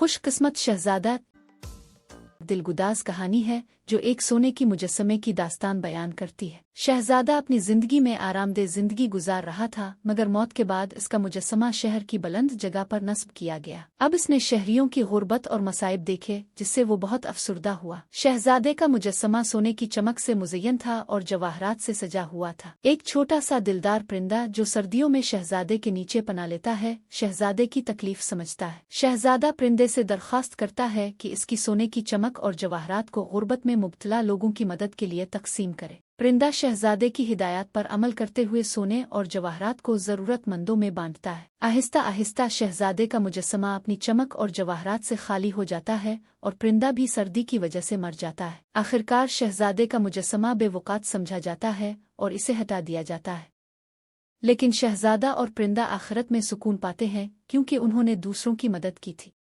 खुशकिस्मत शहजादा दिलगुदाज कहानी है जो एक सोने की मुजस्समे की दास्तान बयान करती है। शहजादा अपनी जिंदगी में आरामदेह जिंदगी गुजार रहा था, मगर मौत के बाद इसका मुजस्समा शहर की बुलंद जगह पर नस्ब किया गया। अब इसने शहरियों की गुर्बत और मसाइब देखे, जिससे वो बहुत अफसुर्दा हुआ। शहजादे का मुजस्समा सोने की चमक से मुज़य्यन था और जवाहरात से सजा हुआ था। एक छोटा सा दिलदार परिंदा जो सर्दियों में शहजादे के नीचे पना लेता है, शहजादे की तकलीफ समझता है। शहजादा परिंदे से दरख्वास्त करता है कि इसकी सोने की चमक और जवाहरात को गुर्बत में मुब्तला लोगों की मदद के लिए तकसीम करे। परिंदा शहजादे की हिदायत पर अमल करते हुए सोने और जवाहरात को जरूरतमंदों में बांटता है। आहिस्ता आहिस्ता शहजादे का मुजस्समा अपनी चमक और जवाहरात से खाली हो जाता है और परिंदा भी सर्दी की वजह से मर जाता है। आखिरकार शहजादे का मुजस्समा बेवकात समझा जाता है और इसे हटा दिया जाता है। लेकिन शहजादा और परिंदा आखिरत में सुकून पाते हैं, क्योंकि उन्होंने दूसरों की मदद की थी।